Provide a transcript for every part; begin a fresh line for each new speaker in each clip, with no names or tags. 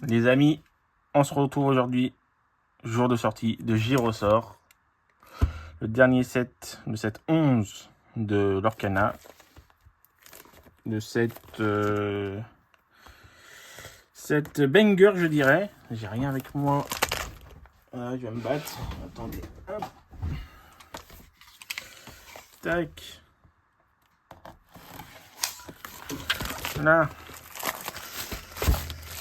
Les amis, on se retrouve aujourd'hui, jour de sortie de Gyrosort. Le dernier set de cette 11 de l'Orcana. De cette banger, je dirais. J'ai rien avec moi. Voilà, je vais me battre. Attendez. Hop. Tac. Là.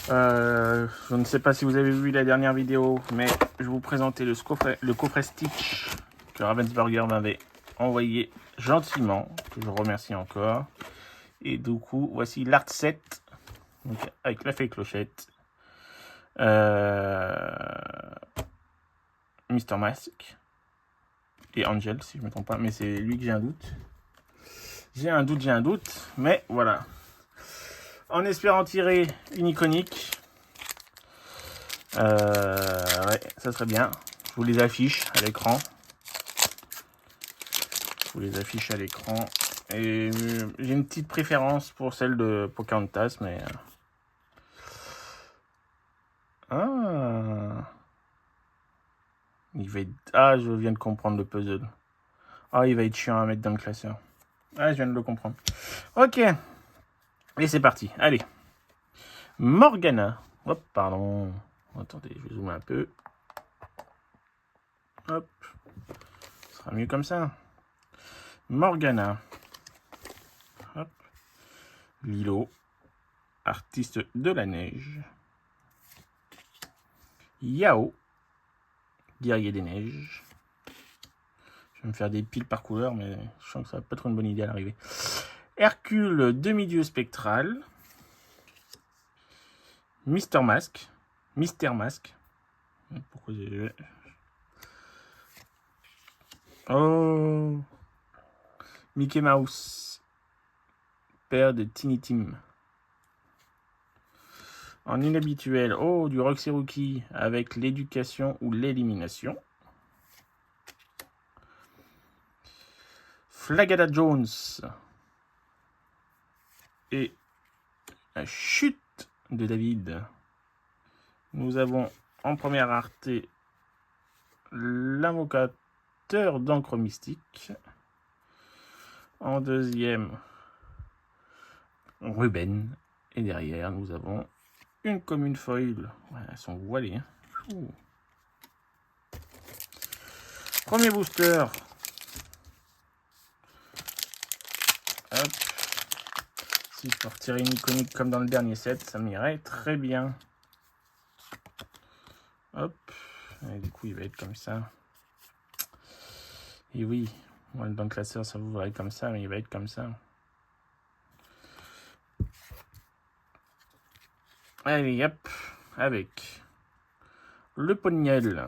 Je ne sais pas si vous avez vu la dernière vidéo, mais je vais vous présenter le coffret Stitch que Ravensburger m'avait envoyé gentiment, que je remercie encore. Et du coup, voici l'art set, donc avec la fée clochette, Mr. Mask et Angel, si je ne me trompe pas, mais c'est lui que j'ai un doute. J'ai un doute, mais voilà. En espérant tirer une iconique. Ouais, ça serait bien. Je vous les affiche à l'écran. Et j'ai une petite préférence pour celle de Pocahontas, mais... Ah, je viens de comprendre le puzzle. Ah, il va être chiant à mettre dans le classeur. Ah, je viens de le comprendre. Ok. Et c'est parti. Allez. Morgana. Hop, pardon. Attendez, je vais zoomer un peu. Hop. Ce sera mieux comme ça. Morgana. Hop. Lilo. Artiste de la neige. Yao. Guerrier des neiges. Je vais me faire des piles par couleur, mais je sens que ça va pas être une bonne idée à l'arrivée. Hercule, demi-dieu spectral. Mister Mask. Pourquoi j'ai... Oh. Mickey Mouse. Père de Tiny Tim. En inhabituel, oh, du Roxy Rookie avec l'éducation ou l'élimination. Flagada Jones. Et la chute de David. Nous avons en première rareté l'invocateur d'encre mystique. En deuxième, Ruben. Et derrière, nous avons une commune foil. Ouais, elles sont voilées. Hein. Premier booster. Hop. Si je peux retirer une iconique comme dans le dernier set, ça m'irait très bien. Hop. Et du coup, il va être comme ça. Et oui, moi, dans le classeur, ça vous verrait comme ça, mais il va être comme ça. Allez, hop. Avec le Poniel.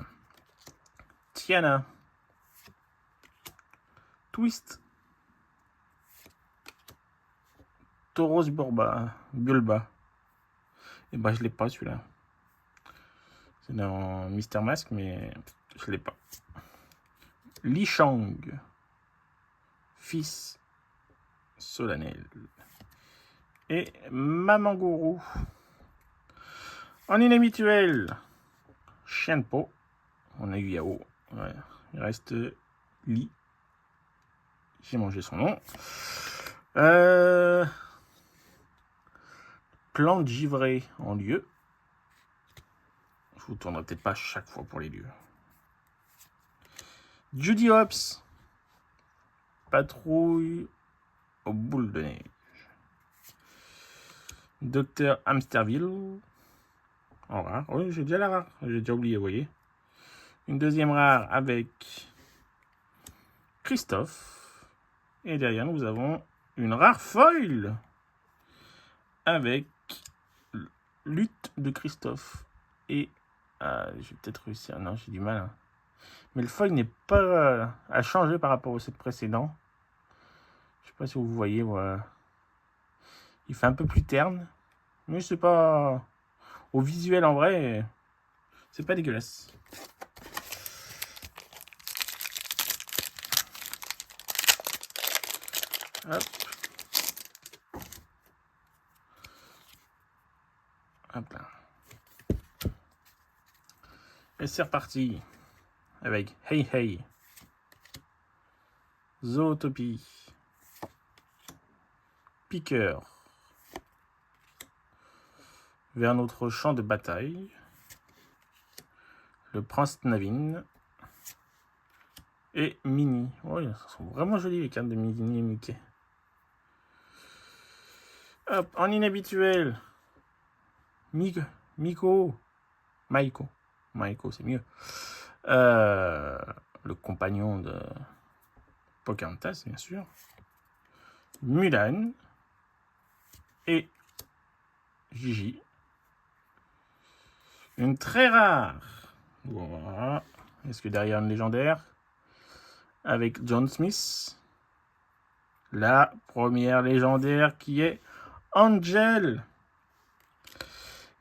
Tiana. Twist. Tauros Bulba. Et bah, je l'ai pas celui-là. C'est dans Mister Mask, mais je l'ai pas. Li Shang. Fils solennel. Et Maman Gourou. En inhabituel, Chien de peau. On a eu Yao. Ouais. Il reste Li. J'ai mangé son nom. Plante givrée en lieu. Je vous tournerai peut-être pas chaque fois pour les lieux. Judy Hopps. Patrouille aux boules de neige. Docteur Hamsterville. En rare. Oui, j'ai déjà la rare. J'ai déjà oublié, vous voyez. Une deuxième rare avec Christophe. Et derrière, nous avons une rare foil avec Lutte de Christophe. Et j'ai peut-être réussi. Non, j'ai du mal. Hein. Mais le foil n'est pas à changer par rapport au set précédent. Je sais pas si vous voyez. Voilà. Il fait un peu plus terne. Mais c'est pas... Au visuel, en vrai, c'est pas dégueulasse. Hop. Hop là. Et c'est reparti. Avec Hey Hey. Zootopie. Piqueur. Vers notre champ de bataille. Le prince Navin. Et Minnie. Oh, elles sont vraiment jolies les cartes de Minnie et Mickey. Hop, en inhabituel. Maiko, c'est mieux. Le compagnon de Pocahontas, bien sûr. Mulan. Et Gigi. Une très rare. Voilà. Est-ce que derrière une légendaire? Avec John Smith. La première légendaire qui est Angel.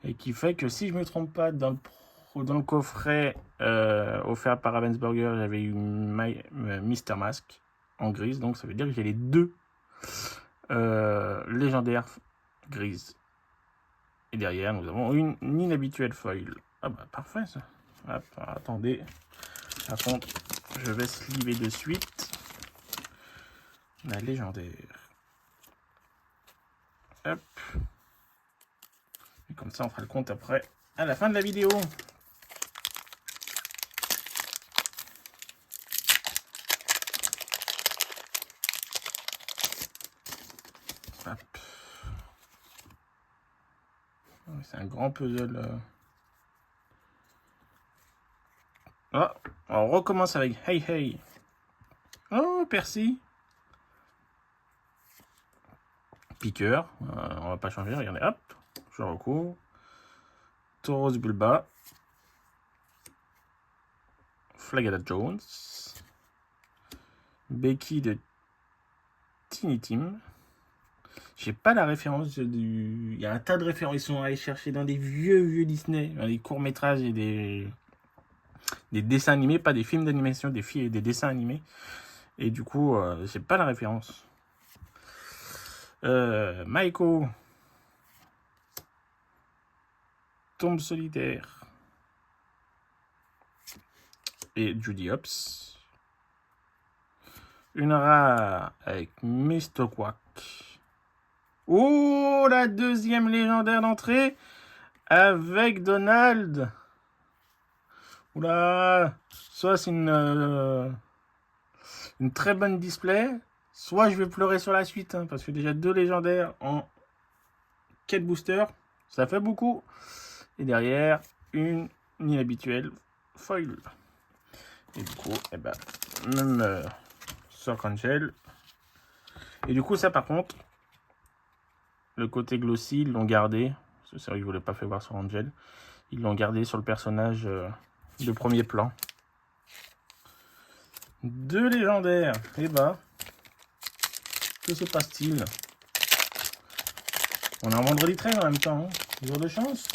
Et qui fait que si je ne me trompe pas, dans le coffret offert par Ravensburger, j'avais eu Mr. Mask en grise. Donc ça veut dire que j'ai les deux légendaires grises. Et derrière, nous avons une inhabituelle foil. Ah bah parfait ça. Hop, attendez. Par contre, je vais sliver de suite la légendaire. Hop. Et comme ça, on fera le compte après, à la fin de la vidéo. Hop. C'est un grand puzzle. Oh, on recommence avec Hey Hey. Oh, Percy. Piqueur. On va pas changer, regardez, hop. Je recours. Tauros Bulba. Flagada Jones. Becky de Tiny Tim. J'ai pas la référence du... Il y a un tas de références. Ils sont allés chercher dans des vieux Disney, dans des courts-métrages et des dessins animés, pas des films d'animation, des dessins animés. Et du coup, j'ai pas la référence. Maiko. Tombe solitaire. Et Judy Hopps. Une rare avec Mr. Quack. Oh, la deuxième légendaire d'entrée avec Donald. Oula, soit c'est une très bonne display, soit je vais pleurer sur la suite, hein, parce que déjà deux légendaires en 4 boosters, ça fait beaucoup. Et derrière, une inhabituelle foil. Et du coup, eh ben, même sur Angel. Et du coup, ça par contre, le côté glossy, ils l'ont gardé. C'est vrai que je ne voulais pas faire voir sur Angel. Ils l'ont gardé sur le personnage de premier plan. Deux légendaires. Et bah, que se passe-t-il? On est en vendredi 13 en même temps. Hein. Jour de chance.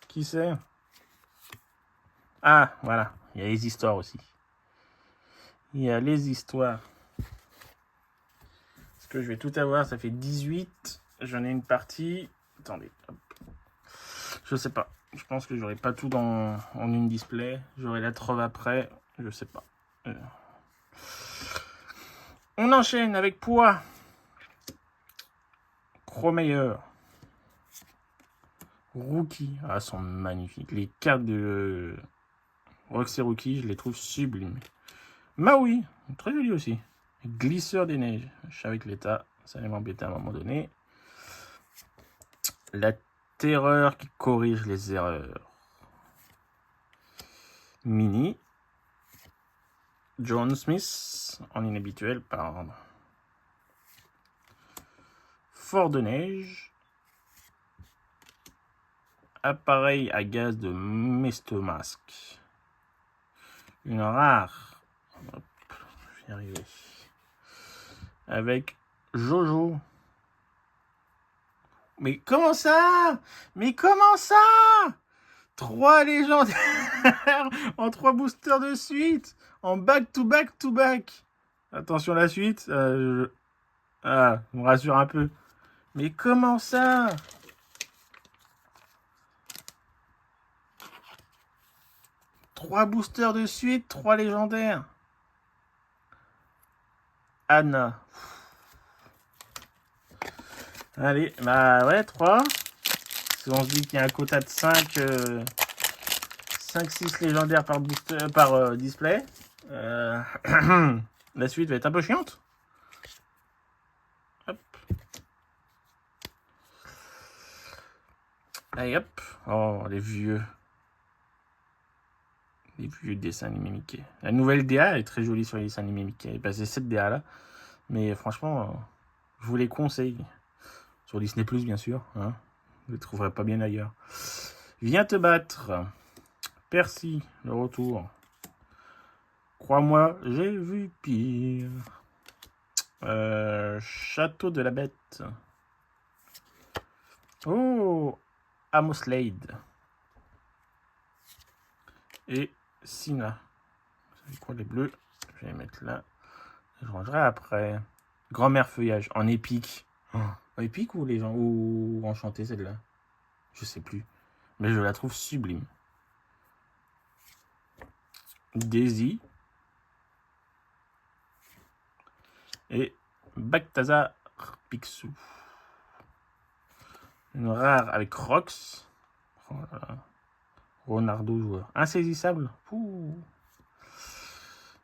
Qui sait? Ah, voilà. Il y a les histoires aussi. Il y a les histoires. Est-ce que je vais tout avoir? Ça fait 18. J'en ai une partie. Attendez. Hop. Je sais pas. Je pense que j'aurai pas tout en une display. J'aurai la trove après. Je sais pas. On enchaîne avec poids. Cromeyer. Rookie. Ah, elles sont magnifiques. Les cartes de Roxy Rookie, je les trouve sublimes. Maui. Très joli aussi. Glisseur des neiges. Je savais que l'état, ça allait m'embêter à un moment donné. La terreur qui corrige les erreurs. Minnie. John Smith, en inhabituel, pardon. Fort de neige. Appareil à gaz de Mr. Mask. Une rare. Hop, je vais y arriver. Avec Jojo. Mais comment ça? Mais comment ça? 3 légendaires en 3 boosters de suite. En back to back to back. Attention la suite. Ah, on me rassure un peu. Mais comment ça? 3 boosters de suite, 3 légendaires. Anna. Allez, bah ouais, 3. Si on se dit qu'il y a un quota de 5, 6 légendaires par, booster, par display, la suite va être un peu chiante. Hop. Allez, hop. Oh, les vieux dessins animés Mickey. La nouvelle DA est très jolie sur les dessins animés Mickey. Bah, c'est cette DA là. Mais franchement, je vous les conseille. Sur Disney+, bien sûr. Hein. Vous ne les trouverez pas bien ailleurs. Viens te battre. Percy, le retour. Crois-moi, j'ai vu pire. Château de la Bête. Oh, Amoslade. Et Sina. C'est quoi les bleus? Je vais les mettre là. Je rangerai après. Grand-mère feuillage en épique. Oh, épique ou les gens ou enchanté celle-là? Je sais plus. Mais je la trouve sublime. Daisy. Et Bactazar Picsou. Une rare avec Rox. Oh là là. Ronaldo joueur. Insaisissable. Ouh.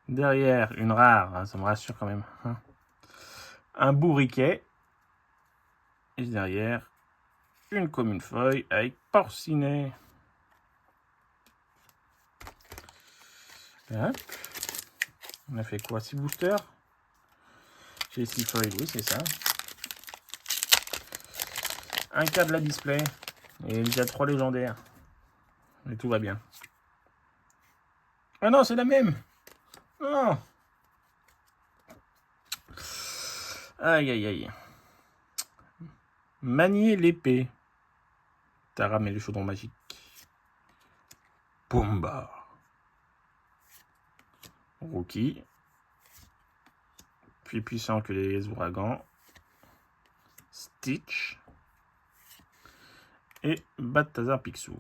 Derrière, une rare. Hein, ça me rassure quand même. Hein. Un bourriquet. Et derrière, une commune feuille avec Porcinet. Hop. On a fait quoi? 6 boosters? J'ai 6 feuilles, oui, c'est ça. Un cas de la display. Et il y a 3 légendaires. Et tout va bien. Ah non, c'est la même. Non. Aïe, aïe, aïe. Manier l'épée. Tara met le chaudron magique. Pumba. Rookie. Plus puissant que les ouragans. Stitch. Et Balthazar Picsou.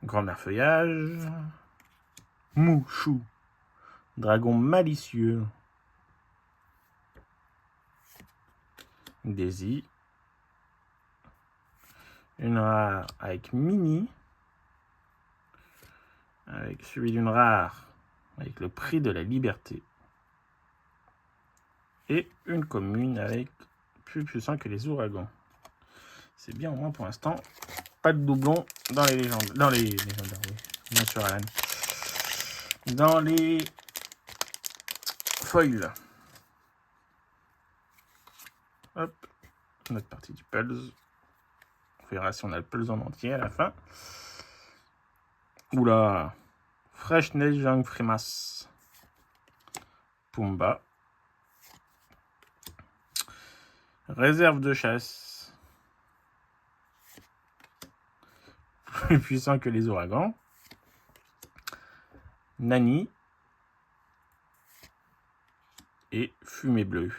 Grand-mère feuillage. Mouchou. Dragon malicieux. Daisy. Une rare avec Mini. Avec celui d'une rare avec le prix de la liberté. Et une commune avec plus puissant que les ouragans. C'est bien au moins pour l'instant. Pas de doublon dans les légendes. Dans les légendaires, oui. Bien sûr, Alan. Dans les foils. Hop. Notre partie du Pulse. On verra si on a le Pulse en entier à la fin. Oula. Freshness Young Frimas. Pumba. Réserve de chasse. Plus puissant que les ouragans. Nani. Et fumée bleue.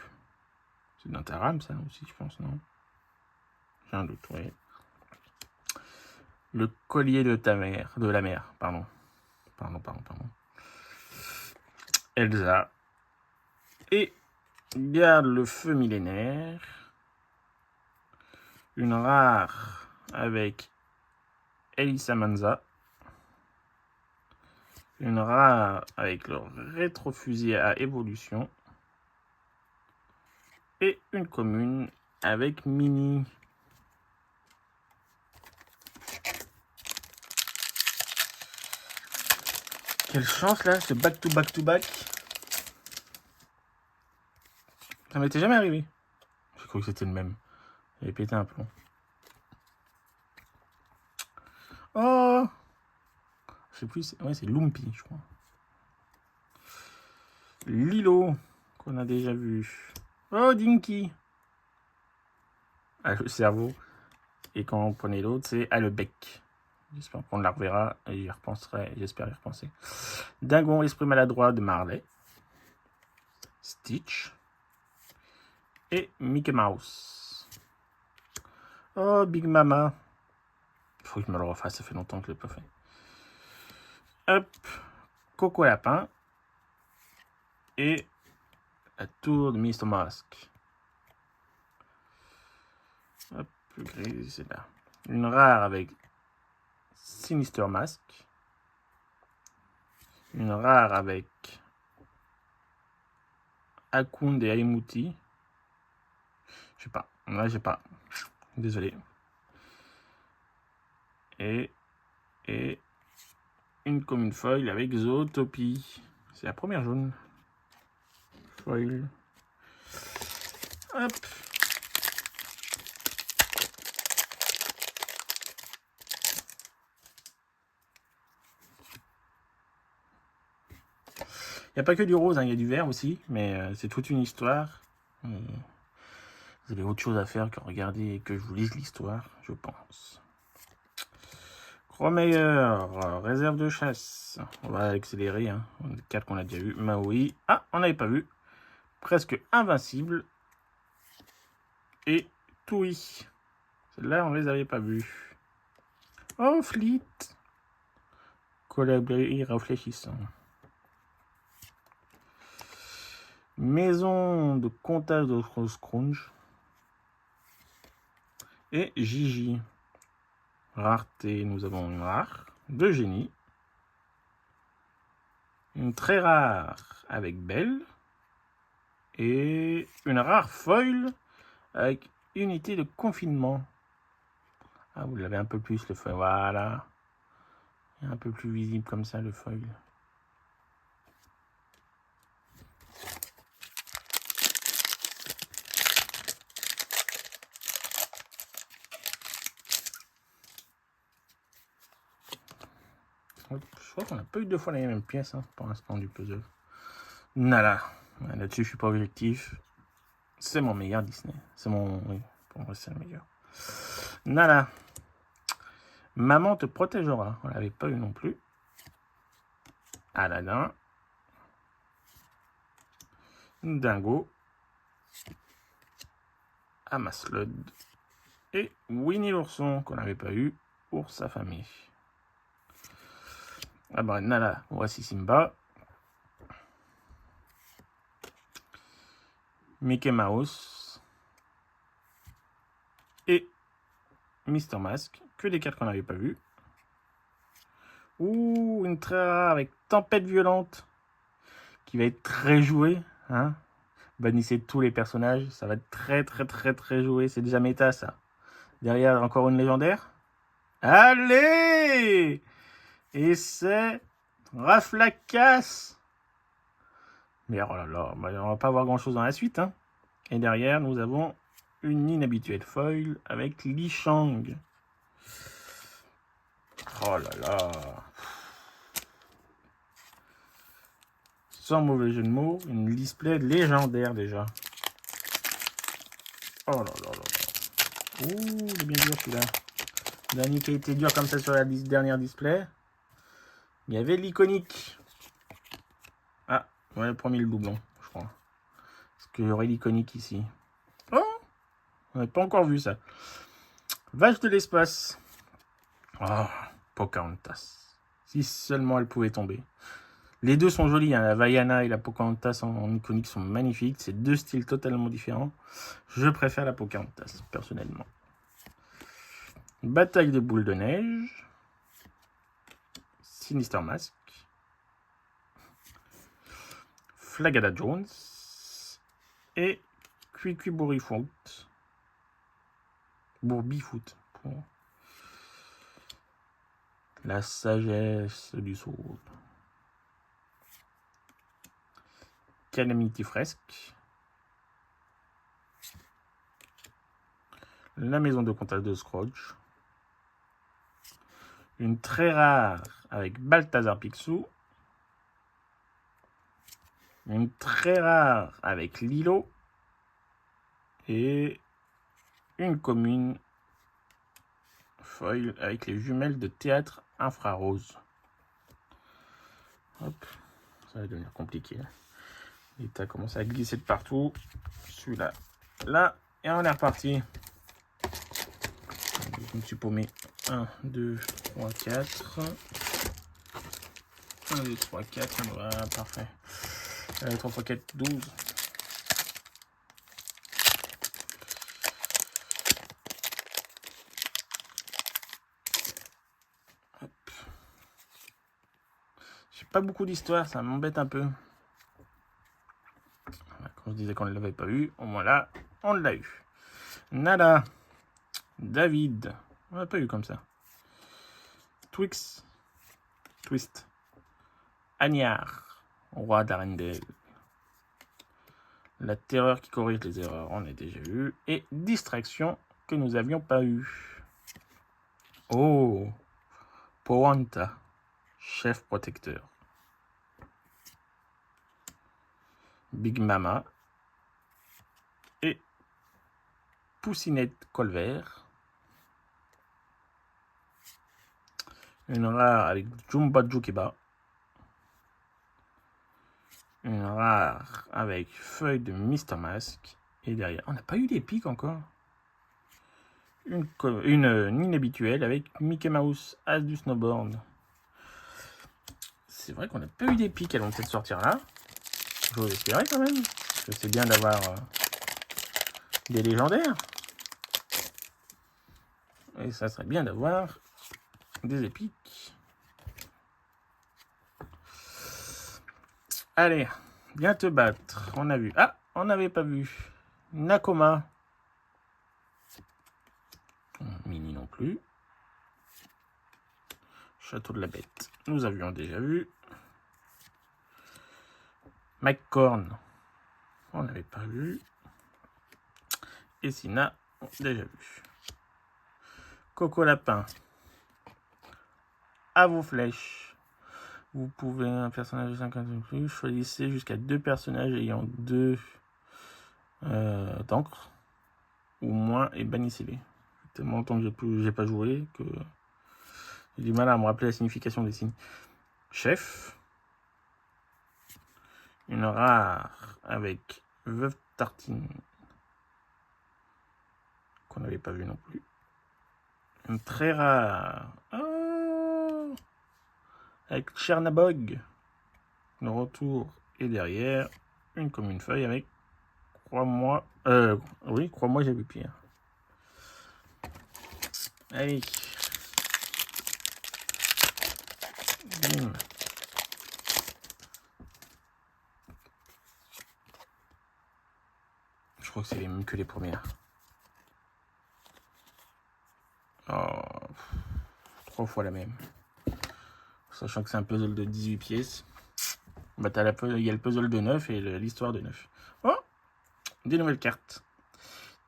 C'est dans ta rame, ça aussi, je pense, non? J'ai un doute, oui. Le collier de ta mère. De la mer, pardon. Pardon. Elsa. Et garde le feu millénaire. Une rare avec Elisa Manza. Une rare avec le rétrofusil à évolution. Et une commune avec Mini. Quelle chance là, ce back to back to back. Ça m'était jamais arrivé. J'ai cru que c'était le même. J'avais pété un plomb. Oh, je sais plus. Ouais, c'est Lumpy, je crois. Lilo, qu'on a déjà vu. Oh, Dinky. Ah, le cerveau. Et quand on prenait l'autre, c'est le bec. J'espère qu'on la reverra et j'y repenserai. J'espère y repenser. Dingon, esprit maladroit de Marley. Stitch. Et Mickey Mouse. Oh, Big Mama. Il faut que je me le refasse, ça fait longtemps que je ne l'ai pas fait. Hop, Coco Lapin. Et la tour de Mr. Mask. Hop, le gris, c'est là. Une rare avec Sinister Mask. Une rare avec Akund et Aimuti. Je sais pas. Là, j'ai pas. Désolé. Et une commune foil avec Zootopie. C'est la première jaune. Foil. Hop. Il n'y a pas que du rose, hein, il y a du vert aussi, mais c'est toute une histoire. Vous avez autre chose à faire que regarder et que je vous lise l'histoire, je pense. Cromeilleur, réserve de chasse. On va accélérer, hein. 4 qu'on a déjà vu. Maui. Ah, on n'avait pas vu. Presque invincible. Et Toui. Celles-là, on les avait pas vus. Oh, Fleet. Colibri réfléchissant. Maison de comptage de Scrooge. Et Gigi. Rareté, nous avons une rare de génie. Une très rare avec Belle. Et une rare foil avec unité de confinement. Ah, vous l'avez un peu plus le foil. Voilà. Un peu plus visible comme ça le foil. Je crois qu'on n'a pas eu 2 fois la même pièce, hein, pour l'instant du puzzle. Nala. Là-dessus, je suis pas objectif. C'est mon meilleur Disney. C'est mon... Oui, pour moi, c'est le meilleur. Nala. Maman te protégera. On l'avait pas eu non plus. Aladdin. Dingo. Amaslod. Et Winnie l'ourson, qu'on n'avait pas eu pour sa famille. Ah bah, Nala, voici Simba. Mickey Mouse. Et Mr. Mask. Que des cartes qu'on n'avait pas vues. Ouh, une très rare avec Tempête Violente. Qui va être très jouée. Hein, bannissez tous les personnages. Ça va être très joué. C'est déjà méta, ça. Derrière, encore une légendaire. Allez! Et c'est Raflacasse. Mais oh là là, bah, on va pas avoir grand chose dans la suite. Hein. Et derrière, nous avons une inhabituelle foil avec Li Shang. Oh là là. Sans mauvais jeu de mots, une display légendaire déjà. Oh là là là là. Ouh, il est bien dur celui-là. Dernier qui a été dur comme ça sur la dernière display. Il y avait l'iconique. Ah, ouais, le premier le doublon, je crois. Parce qu'il y aurait l'iconique ici. Oh, on n'a pas encore vu ça. Vache de l'espace. Oh, Pocahontas. Si seulement elle pouvait tomber. Les deux sont jolis, hein. La Vaiana et la Pocahontas en iconique sont magnifiques. C'est deux styles totalement différents. Je préfère la Pocahontas, personnellement. Bataille de boules de neige. Sinister Mask. Flagada Jones. Et Cuicui Bourbifoot. Bourbifoot. Pour la sagesse du soul. Calamity Fresque. La maison de comptage de Scrooge. Une très rare avec Balthazar Picsou. Une très rare avec Lilo. Et une commune foil avec les jumelles de théâtre infrarose. Hop, ça va devenir compliqué. Et t'as commencé à glisser de partout. Celui-là, là, et on est reparti. Je me suis paumé. 1, 2, 3, 4. 1, 2, 3, 4. Voilà, parfait. 3 x 4, 12. J'ai pas beaucoup d'histoire, ça m'embête un peu. Voilà, quand je disais qu'on ne l'avait pas eu, au moins là, on l'a eu. Nada. David. On l'a pas eu comme ça. Twix. Twist. Agnard. Roi d'Arendelle. La terreur qui corrige les erreurs, on a déjà eu. Et distraction que nous avions pas eu. Oh. Powanta. Chef protecteur. Big Mama. Et Poussinette Colvert. Une rare avec Jumba Jukeba. Une rare avec feuille de Mr. Mask. Et derrière, on n'a pas eu des pics encore. Une inhabituelle avec Mickey Mouse, As du Snowboard. C'est vrai qu'on n'a pas eu des pics, elles vont peut-être sortir là. J'ose espérer quand même. Parce que c'est bien d'avoir des légendaires. Et ça serait bien d'avoir des épiques. Allez, viens te battre. On a vu. Ah, on n'avait pas vu. Nakoma. Mini non plus. Château de la Bête. Nous avions déjà vu. McCorn. On n'avait pas vu. Et Sina, déjà vu. Coco Lapin. À vos flèches. Vous pouvez un personnage de 50 ou plus. Choisissez jusqu'à 2 personnages ayant 2 d'encre ou moins et bannissez-les. Tellement longtemps que j'ai pas joué que j'ai du mal à me rappeler la signification des signes. Chef. Une rare avec Veuve Tartine. Qu'on n'avait pas vu non plus. Une très rare. Oh, avec Chernabog. Le retour et derrière une commune feuille avec crois-moi. Oui, crois-moi, j'ai vu pire. Allez. Bim. Je crois que c'est les mêmes que les premières. Oh, 3 fois la même. Sachant que c'est un puzzle de 18 pièces. Bah, il y a le puzzle de 9 et l'histoire de 9. Oh, des nouvelles cartes.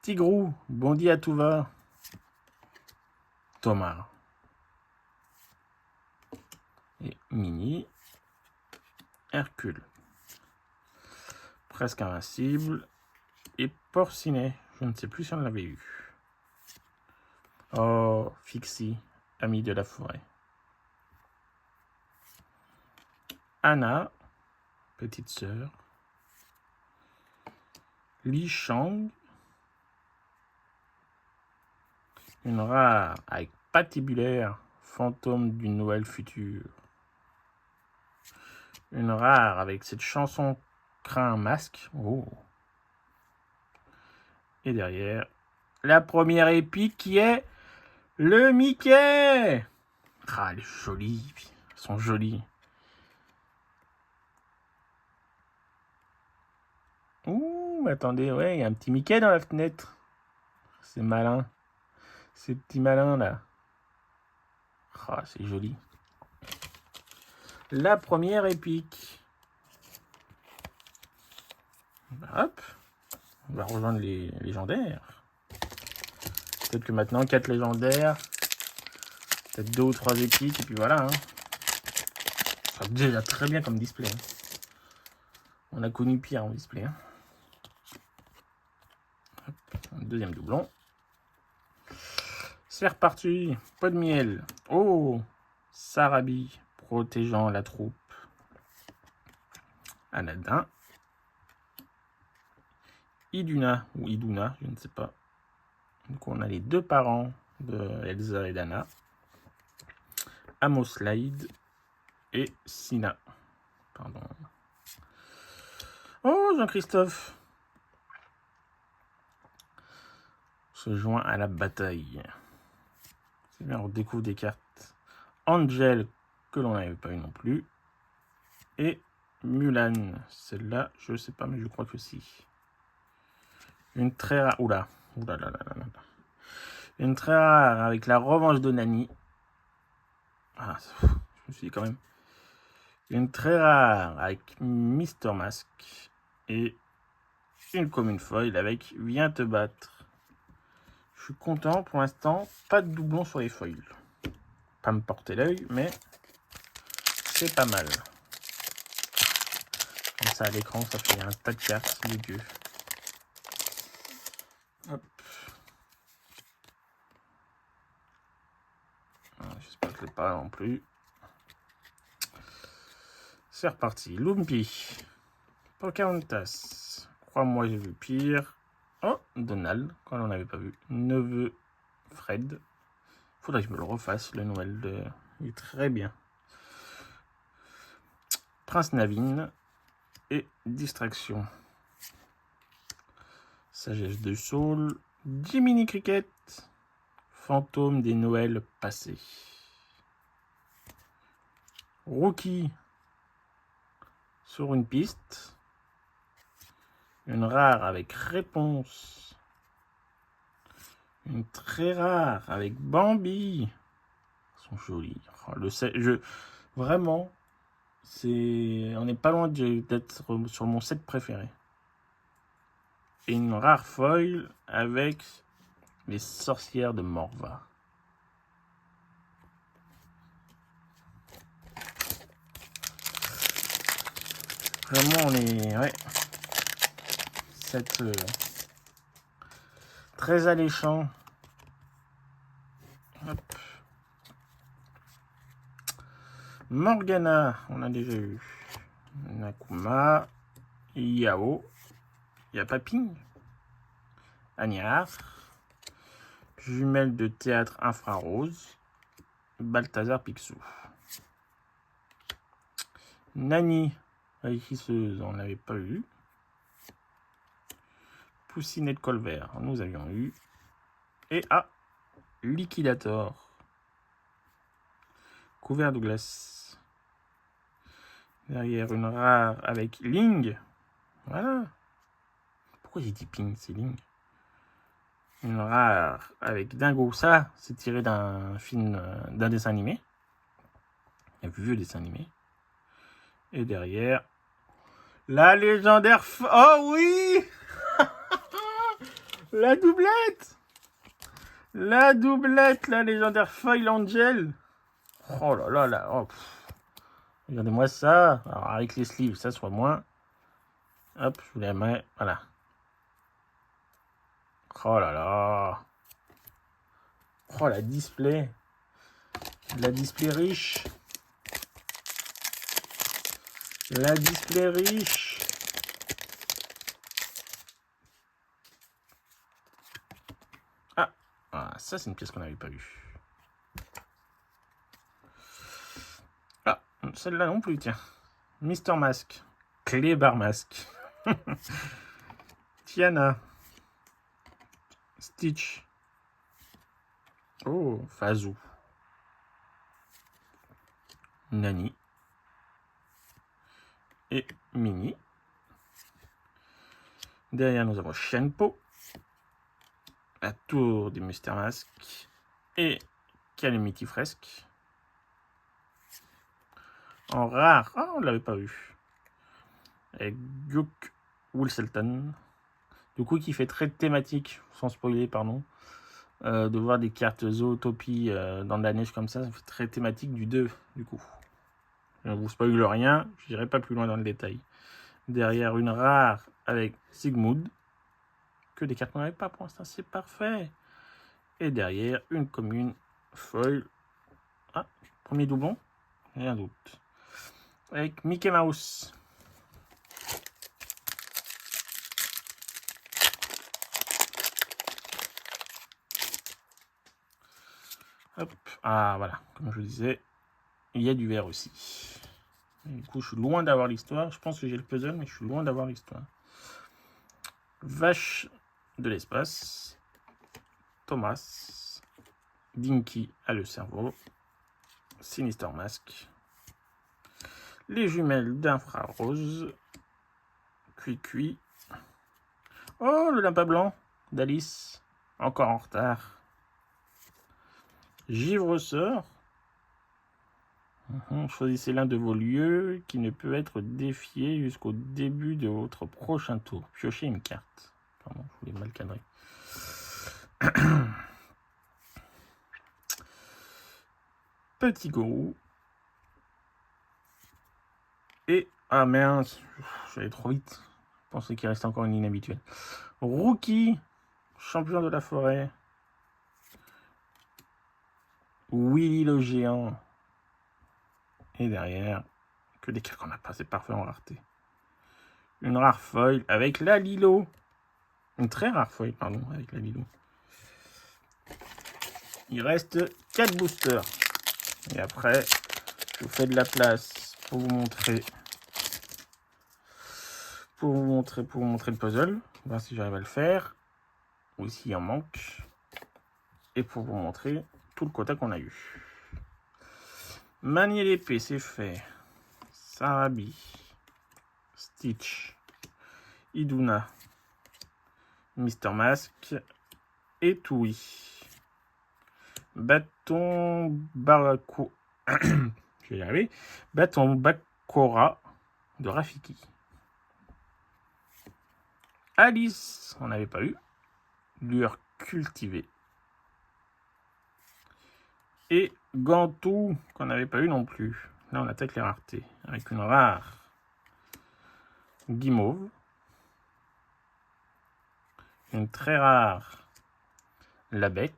Tigrou, Bondi à tout va. Thomas. Et Mini. Hercule. Presque invincible. Et Porcinet. Je ne sais plus si on l'avait eu. Oh, Fixie, ami de la forêt. Anna, petite sœur. Li Shang. Une rare avec patibulaire, fantôme d'une Noël future. Une rare avec cette chanson craint un masque. Oh. Et derrière, la première épique qui est le Mickey. Ah, elle est jolie. Elles sont jolies. Ouh, attendez, ouais, il y a un petit Mickey dans la fenêtre. C'est malin. Ces petits malins là. Ah, c'est joli. La première épique. Hop. On va rejoindre les légendaires. Peut-être que maintenant, 4 légendaires. Peut-être 2 ou 3 épiques. Et puis voilà. Hein. Ça déjà très bien comme display. Hein. On a connu pire en display. Hein. Hop, un deuxième doublon. C'est reparti. Pas de miel. Oh, Sarabi, protégeant la troupe. Aladdin. Iduna, ou Iduna, je ne sais pas. Donc on a les 2 parents de Elsa et d'Anna. Amos Slide. et Sina. Pardon. Oh, Jean-Christophe se joint à la bataille. C'est bien, on découvre des cartes. Angel, que l'on n'avait pas eu non plus. Et Mulan. Celle-là, je ne sais pas, mais je crois que si. Une très rare. Oula. Oula là là là là. Une très rare avec la revanche de Nani. Ah, je me suis dit quand même. Une très rare avec Mister Mask. Et une commune foil avec Viens te battre. Je suis content pour l'instant. Pas de doublon sur les foils. Pas me porter l'œil, mais c'est pas mal. Comme ça à l'écran, ça fait un tas de cartes, les dieux. Hop. J'espère que je l'ai pas non plus. C'est reparti. Lumpy. Pocahontas. Crois-moi, j'ai vu pire. Oh, Donald, quand on n'avait pas vu. Neveu Fred. Faudrait que je me le refasse, le Noël de... Il est très bien. Prince Naveen. Et Distraction. Sagesse de Saul. Jiminy Cricket. Fantôme des Noëls passés. Rookie. Sur une piste. Une rare avec réponse. Une très rare avec Bambi. Ils sont jolis. Oh, vraiment, on n'est pas loin d'être sur mon set préféré. Et une rare foil avec les sorcières de Morva. Vraiment, on est... Ouais. Set très alléchant. Hop. Morgana, on a déjà eu. Nakuma. Yao. Il y a Paping. Agnard. Jumelle de théâtre infrarose. Balthazar Picsou. Nani. Régisseuse, on n'avait pas eu. Poussinet de Colvert, nous avions eu. Et Liquidator. Couvert de glace. Derrière une rare avec Ling. Voilà. Pourquoi j'ai dit Ping, c'est Ling. Une rare avec Dingo. Ça, c'est tiré d'un film, d'un dessin animé. Un vieux dessin animé. Et derrière, la légendaire... Oh oui. La doublette. La doublette, la légendaire Foil Angel. Oh là là là. Oh, regardez-moi ça. Alors avec les sleeves, ça soit moins. Hop, je vous la mets. Voilà. Oh là là. Oh la display. La display riche. La display riche. Ah, ça c'est une pièce qu'on n'avait pas vue. Ah, celle-là non plus, tiens. Mister Mask. Clébar Mask. Tiana. Stitch. Oh, Fazou. Nani. Et Mini. Derrière, nous avons Shenpo. La tour du Mister Mask. Et Calamity Fresque. En rare. Ah, on ne l'avait pas vu. Avec Guk Wilselton. Du coup, qui fait très thématique, sans spoiler, pardon. De voir des cartes Zootopie dans de la neige comme ça fait très thématique du 2, du coup. Je ne vous spoil rien, je n'irai pas plus loin dans le détail. Derrière, une rare avec Sigmund. Que des cartes qu'on n'avait pas pour l'instant, c'est parfait. Et derrière, une commune foil. Ah, premier doublon, rien doute. Avec Mickey Mouse. Hop, ah voilà, comme je vous disais, il y a du vert aussi. Et du coup, je suis loin d'avoir l'histoire. Je pense que j'ai le puzzle, mais je suis loin d'avoir l'histoire. Vache de l'espace. Thomas. Dinky a le cerveau. Sinister Mask. Les jumelles d'infrarose. Cuit. Oh, le lapin blanc d'Alice. Encore en retard. Givre sort. Choisissez l'un de vos lieux qui ne peut être défié jusqu'au début de votre prochain tour. Piochez une carte. Pardon, je voulais mal cadrer. Petit gourou. Et... ah mince, j'allais trop vite. Je pensais qu'il restait encore une inhabituelle. Rookie, champion de la forêt. Willy le géant. Et derrière, que des cartes qu'on n'a pas, c'est parfait en rareté. Une rare foil avec la Lilo. Une très rare foil, pardon, avec la Lilo. Il reste 4 boosters. Et après, je vous fais de la place pour vous montrer. Pour vous montrer le puzzle. Voir si j'arrive à le faire. Ou s'il en manque. Et pour vous montrer tout le quota qu'on a eu. Manier l'épée, c'est fait. Sarabi. Stitch. Iduna. Mister Mask. Et Toui. Bâton Barako. Je vais y arriver. Bâton Bakora de Rafiki. Alice, on n'avait pas eu. Lueur cultivée. Et Gantou, qu'on n'avait pas eu non plus. Là, on attaque les raretés. Avec une rare Guimauve. Une très rare La Bête.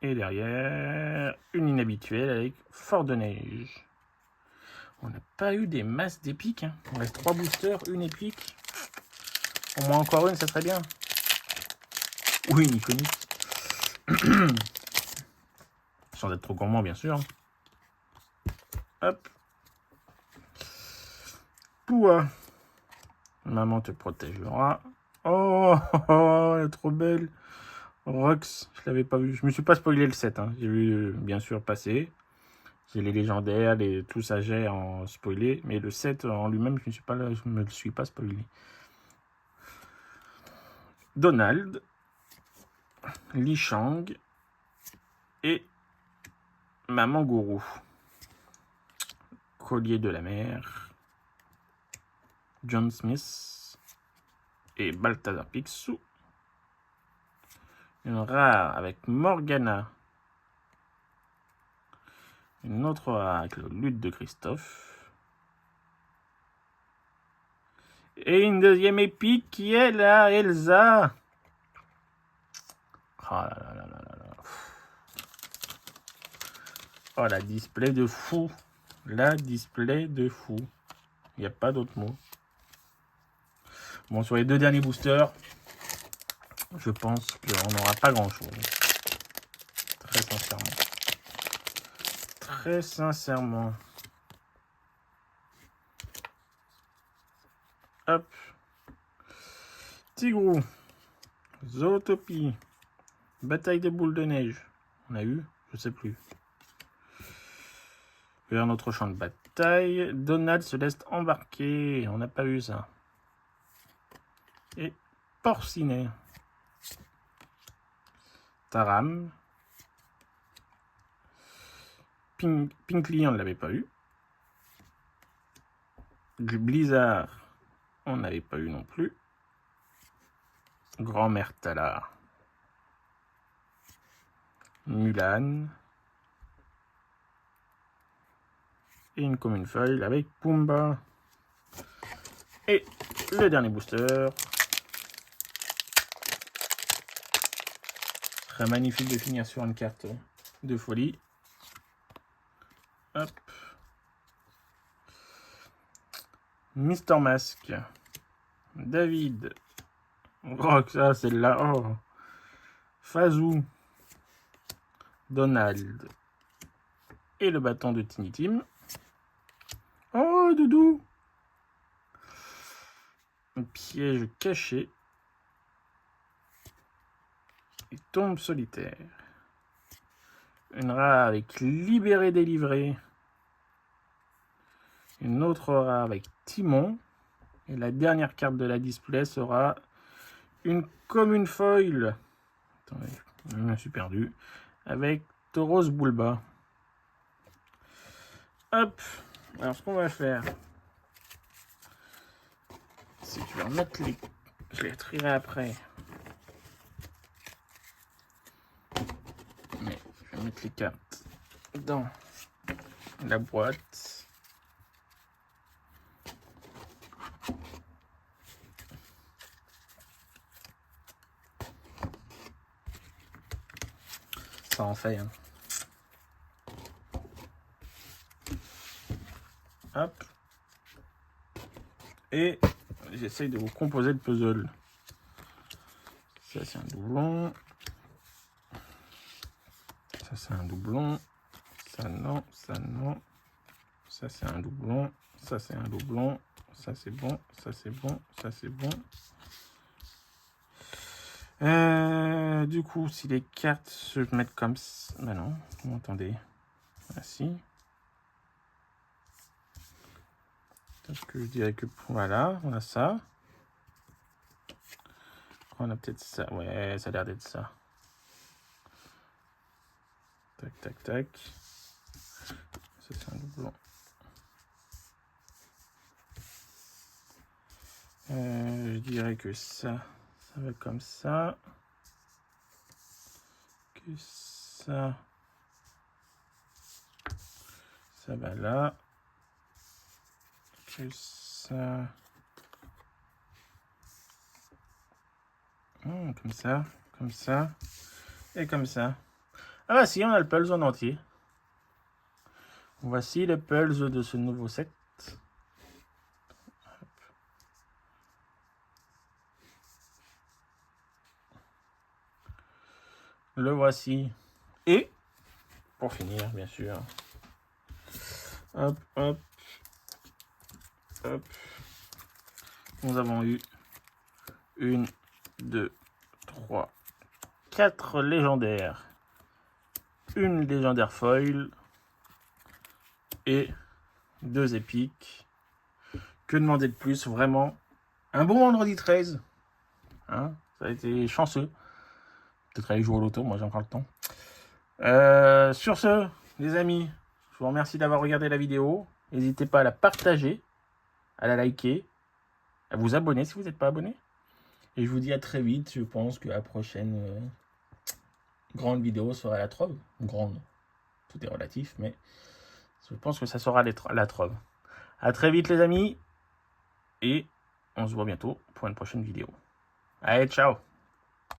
Et derrière, une inhabituelle avec Fort de Neige. On n'a pas eu des masses d'épiques. Hein. On reste 3 boosters, une épique. Au moins encore une, ça serait bien. Ou une iconique. Sans être trop gourmand, bien sûr. Hop. Poua. Maman te protégera. Oh, elle est trop belle. Rox, je l'avais pas vu. Je me suis pas spoilé le 7. Hein. J'ai vu, bien sûr, passer. J'ai les légendaires, tout ça, j'ai en spoilé. Mais le 7 en lui-même, je me le suis pas spoilé. Donald. Li Shang. Et Maman Gourou. Collier de la mer. John Smith. Et Balthazar Picsou. Une rare avec Morgana. Une autre rare avec le lutte de Christophe. Et une deuxième épique qui est la Elsa. Oh là là là là là. Oh, la display de fou. La display de fou. Il n'y a pas d'autre mot. Bon, sur les 2 derniers boosters, je pense qu'on n'aura pas grand-chose. Très sincèrement. Très sincèrement. Hop. Tigrou. Zootopie. Bataille des boules de neige. On a eu? Je sais plus. Vers notre champ de bataille. Donald se laisse embarquer. On n'a pas eu ça. Et Porcinet. Taram. Pinkly, on ne l'avait pas eu. Blizzard, on n'avait pas eu non plus. Grand-mère Tala. Mulan. Et une commune feuille avec Pumba. Et le dernier booster. Très magnifique de finir sur une carte de folie. Hop. Mister Mask. David. Rox, ah celle-là. Oh. Fazou. Donald. et le bâton de Tiny Tim. Oh, Doudou! Un piège caché. Et tombe solitaire. Une rare avec Libéré, délivré. Une autre rare avec Timon. Et la dernière carte de la display sera une commune foil. Attendez, je me suis perdu. Avec Tauros Bulba. Hop. Alors, ce qu'on va faire, c'est que je vais remettre les... Je les trierai après. Mais je vais mettre les cartes dans la boîte. Ça en fait, hein. Hop. Et j'essaye de vous composer le puzzle. Ça, c'est un doublon. Ça, c'est un doublon. Ça, non. Ça, non. Ça, c'est un doublon. Ça, c'est un doublon. Ça, c'est bon. Ça, c'est bon. Ça, c'est bon. Du coup, si les cartes se mettent comme ça... Ben non, vous entendez. Ah si. Parce que je dirais que... Voilà, on a ça. On a peut-être ça. Ouais, ça a l'air d'être ça. Tac, tac, tac. Ça, c'est un doublon. Je dirais que ça va comme ça. Que ça va là. Que ça... comme ça, et comme ça. Ah bah si, on a le puzzle en entier. Voici le puzzle de ce nouveau set. Le voici. Et, pour finir, bien sûr. Hop, hop. Hop. Nous avons eu 1, 2, 3, 4 légendaires. Une légendaire foil. Et 2 épiques. Que demander de plus? Vraiment, un bon vendredi 13. Hein, ça a été chanceux. Peut-être aller jouer au loto, moi j'ai encore le temps. Sur ce, les amis, je vous remercie d'avoir regardé la vidéo. N'hésitez pas à la partager, à la liker, à vous abonner si vous n'êtes pas abonné. Et je vous dis à très vite. Je pense que la prochaine grande vidéo sera la trove. Grande, tout est relatif, mais je pense que ça sera la trove. À très vite les amis. Et on se voit bientôt pour une prochaine vidéo. Allez, ciao!